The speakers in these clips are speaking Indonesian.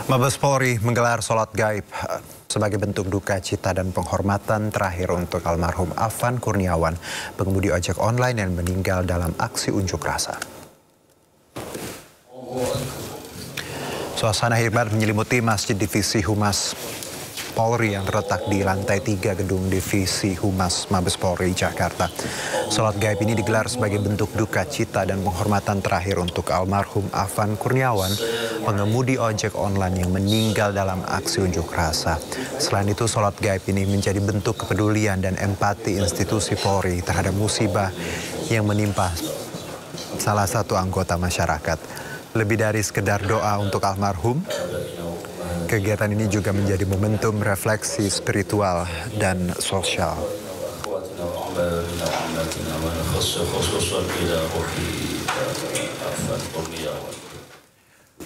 Mabes Polri menggelar sholat gaib sebagai bentuk duka cita dan penghormatan terakhir untuk almarhum Afan Kurniawan, pengemudi ojek online yang meninggal dalam aksi unjuk rasa. Suasana hikmat menyelimuti Masjid Divisi Humas Polri yang terletak di lantai 3 gedung Divisi Humas Mabes Polri, Jakarta. Sholat gaib ini digelar sebagai bentuk duka cita dan penghormatan terakhir untuk almarhum Afan Kurniawan, pengemudi ojek online yang meninggal dalam aksi unjuk rasa. Selain itu, sholat gaib ini menjadi bentuk kepedulian dan empati institusi Polri terhadap musibah yang menimpa salah satu anggota masyarakat. Lebih dari sekedar doa untuk almarhum, kegiatan ini juga menjadi momentum refleksi spiritual dan sosial.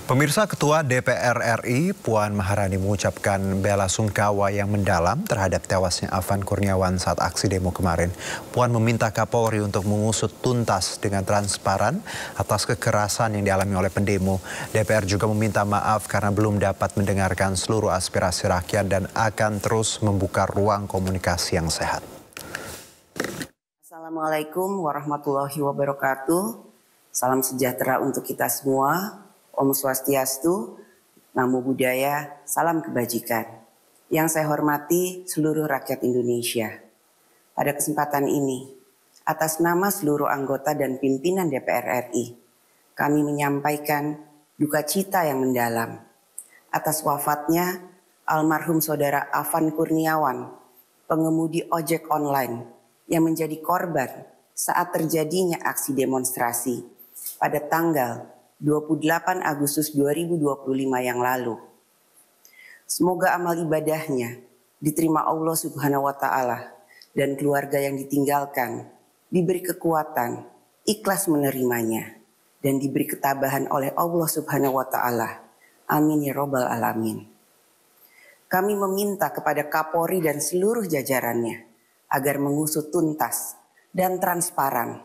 Pemirsa, Ketua DPR RI Puan Maharani mengucapkan bela sungkawa yang mendalam terhadap tewasnya Afan Kurniawan saat aksi demo kemarin. Puan meminta Kapolri untuk mengusut tuntas dengan transparan atas kekerasan yang dialami oleh pendemo. DPR juga meminta maaf karena belum dapat mendengarkan seluruh aspirasi rakyat dan akan terus membuka ruang komunikasi yang sehat. Assalamualaikum warahmatullahi wabarakatuh. Salam sejahtera untuk kita semua. Om Swastiastu, Namo Buddhaya, salam kebajikan. Yang saya hormati seluruh rakyat Indonesia. Pada kesempatan ini, atas nama seluruh anggota dan pimpinan DPR RI, kami menyampaikan duka cita yang mendalam atas wafatnya almarhum saudara Afan Kurniawan, pengemudi ojek online yang menjadi korban saat terjadinya aksi demonstrasi pada tanggal 28 Agustus 2025 yang lalu. Semoga amal ibadahnya diterima Allah Subhanahu wa Ta'ala dan keluarga yang ditinggalkan diberi kekuatan, ikhlas menerimanya, dan diberi ketabahan oleh Allah Subhanahu wa Ta'ala. Amin ya Rabbal Alamin. Kami meminta kepada Kapolri dan seluruh jajarannya agar mengusut tuntas dan transparan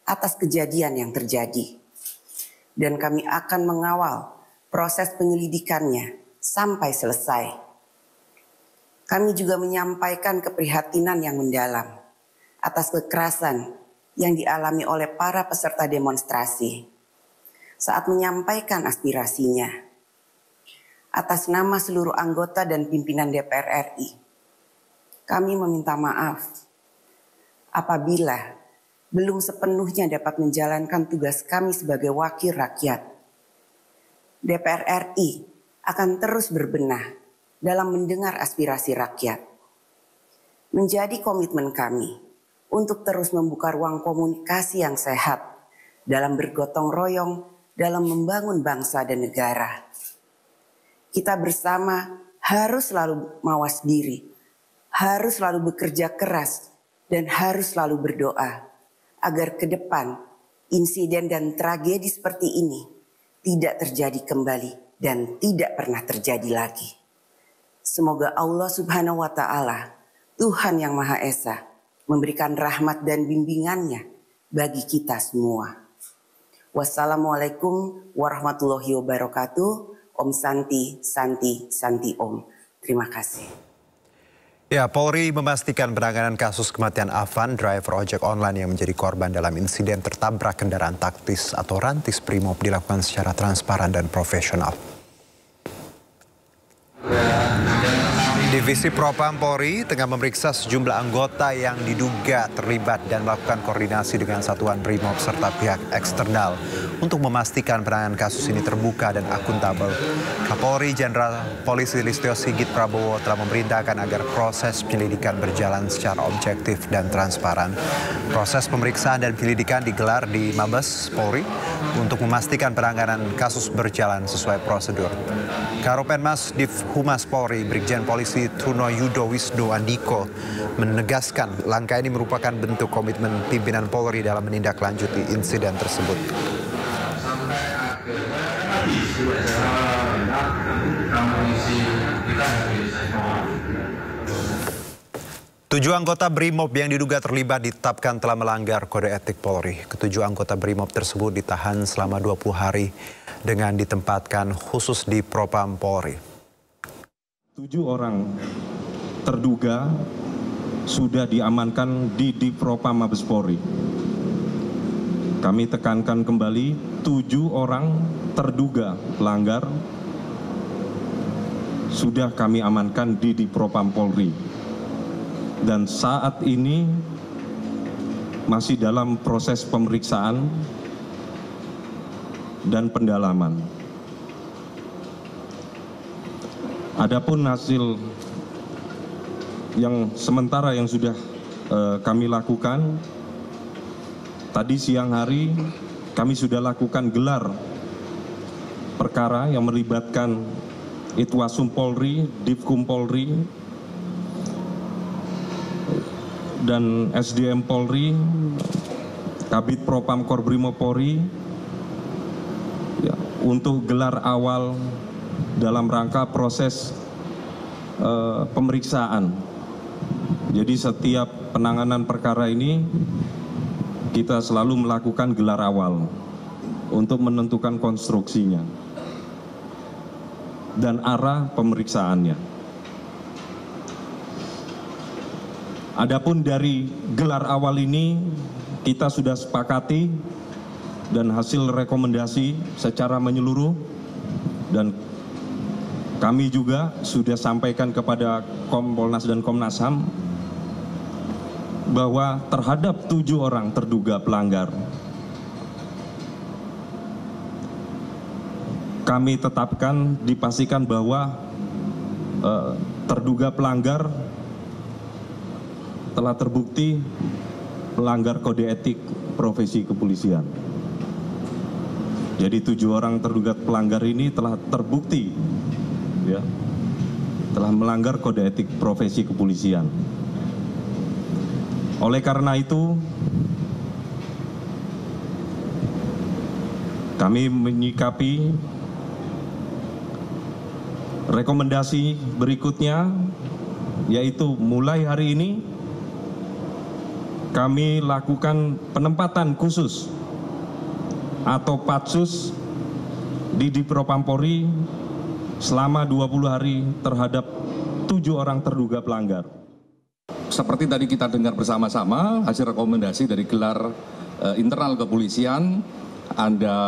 atas kejadian yang terjadi. Dan kami akan mengawal proses penyelidikannya sampai selesai. Kami juga menyampaikan keprihatinan yang mendalam atas kekerasan yang dialami oleh para peserta demonstrasi saat menyampaikan aspirasinya. Atas nama seluruh anggota dan pimpinan DPR RI, kami meminta maaf apabila belum sepenuhnya dapat menjalankan tugas kami sebagai wakil rakyat. DPR RI akan terus berbenah dalam mendengar aspirasi rakyat. Menjadi komitmen kami untuk terus membuka ruang komunikasi yang sehat dalam bergotong royong dalam membangun bangsa dan negara. Kita bersama harus selalu mawas diri, harus selalu bekerja keras, dan harus selalu berdoa agar ke depan insiden dan tragedi seperti ini tidak terjadi kembali dan tidak pernah terjadi lagi. Semoga Allah Subhanahu wa Ta'ala, Tuhan yang Maha Esa, memberikan rahmat dan bimbingannya bagi kita semua. Wassalamualaikum warahmatullahi wabarakatuh. Om Santi, Santi, Santi Om. Terima kasih. Ya, Polri memastikan penanganan kasus kematian Afan, driver ojek online yang menjadi korban dalam insiden tertabrak kendaraan taktis atau rantis Brimob dilakukan secara transparan dan profesional. Divisi Propam Polri tengah memeriksa sejumlah anggota yang diduga terlibat dan melakukan koordinasi dengan satuan Brimob serta pihak eksternal untuk memastikan penanganan kasus ini terbuka dan akuntabel. Kapolri Jenderal Polisi Listio Sigit Prabowo telah memerintahkan agar proses penyelidikan berjalan secara objektif dan transparan. Proses pemeriksaan dan penyelidikan digelar di Mabes Polri untuk memastikan penanganan kasus berjalan sesuai prosedur. Karopenmas Div Humas Polri Brigjen Polisi Truno Yudo Wisnu Andiko menegaskan langkah ini merupakan bentuk komitmen pimpinan Polri dalam menindaklanjuti insiden tersebut. 7 anggota BRIMOB yang diduga terlibat ditetapkan telah melanggar kode etik Polri. Ketujuh anggota BRIMOB tersebut ditahan selama 20 hari dengan ditempatkan khusus di Propam Polri. 7 orang terduga sudah diamankan di Propam Mabes Polri. Kami tekankan kembali, 7 orang terduga pelanggar sudah kami amankan di Propam Polri. Dan saat ini masih dalam proses pemeriksaan dan pendalaman. Adapun hasil yang sementara yang sudah kami lakukan, tadi siang hari kami sudah lakukan gelar perkara yang melibatkan Itwasum Polri, Divkum Polri, dan SDM Polri, Kabid Propam Korbrimob Polri, ya, untuk gelar awal dalam rangka proses pemeriksaan. Jadi setiap penanganan perkara ini kita selalu melakukan gelar awal untuk menentukan konstruksinya dan arah pemeriksaannya. Adapun dari gelar awal ini kita sudah sepakati dan hasil rekomendasi secara menyeluruh, dan kami juga sudah sampaikan kepada Kompolnas dan Komnas HAM bahwa terhadap 7 orang terduga pelanggar kami tetapkan, dipastikan bahwa terduga pelanggar telah terbukti melanggar kode etik profesi kepolisian. Jadi 7 orang terduga pelanggar ini telah terbukti, ya, telah melanggar kode etik profesi kepolisian. Oleh karena itu, kami menyikapi rekomendasi berikutnya, yaitu mulai hari ini kami lakukan penempatan khusus atau patsus di Propam Polri selama 20 hari terhadap 7 orang terduga pelanggar. Seperti tadi kita dengar bersama-sama hasil rekomendasi dari gelar internal kepolisian, ada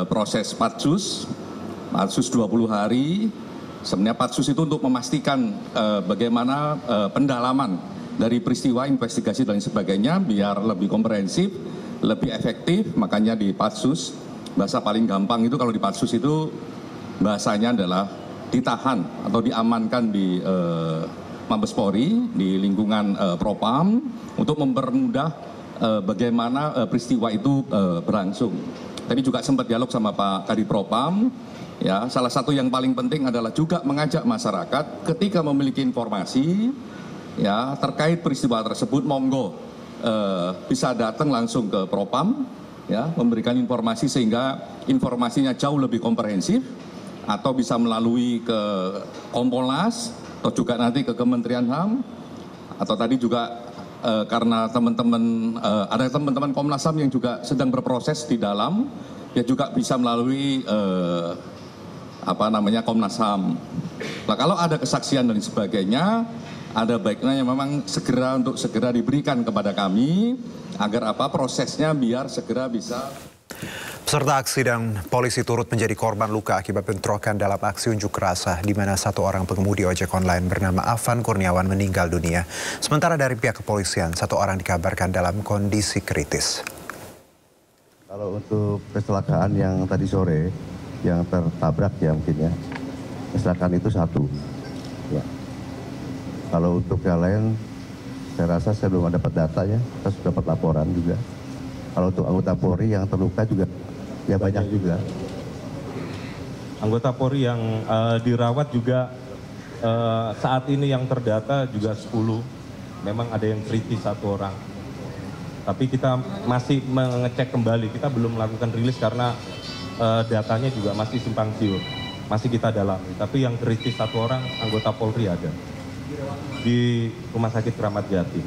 proses patsus 20 hari. Sebenarnya patsus itu untuk memastikan bagaimana pendalaman dari peristiwa, investigasi dan sebagainya biar lebih komprehensif, lebih efektif. Makanya di patsus, bahasa paling gampang itu kalau di patsus itu bahasanya adalah ditahan atau diamankan di Mabes Polri, di lingkungan Propam, untuk mempermudah bagaimana peristiwa itu berlangsung. Tadi juga sempat dialog sama Pak Kadif Propam, ya, salah satu yang paling penting adalah juga mengajak masyarakat ketika memiliki informasi, ya, terkait peristiwa tersebut, monggo bisa datang langsung ke Propam, ya, memberikan informasi sehingga informasinya jauh lebih komprehensif, atau bisa melalui ke Kompolnas atau juga nanti ke Kementerian HAM, atau tadi juga karena teman-teman ada teman-teman Komnas HAM yang juga sedang berproses di dalam, ya juga bisa melalui Komnas HAM. Nah, kalau ada kesaksian dan sebagainya, ada baiknya yang memang segera diberikan kepada kami agar prosesnya biar segera bisa. Peserta aksi dan polisi turut menjadi korban luka akibat bentrokan dalam aksi unjuk rasa di mana 1 orang pengemudi ojek online bernama Afan Kurniawan meninggal dunia. Sementara dari pihak kepolisian 1 orang dikabarkan dalam kondisi kritis. Kalau untuk kecelakaan yang tadi sore yang tertabrak, ya mungkin ya, kecelakaan itu 1. Ya. Kalau untuk yang lain, saya rasa saya belum dapat datanya, saya sudah dapat laporan juga. Kalau untuk anggota Polri yang terluka juga, ya banyak juga. Anggota Polri yang dirawat juga saat ini yang terdata juga 10. Memang ada yang kritis 1 orang. Tapi kita masih mengecek kembali, kita belum melakukan rilis karena datanya juga masih simpang siur. Masih kita dalami, tapi yang kritis 1 orang anggota Polri ada. di Rumah Sakit Kramat Jati.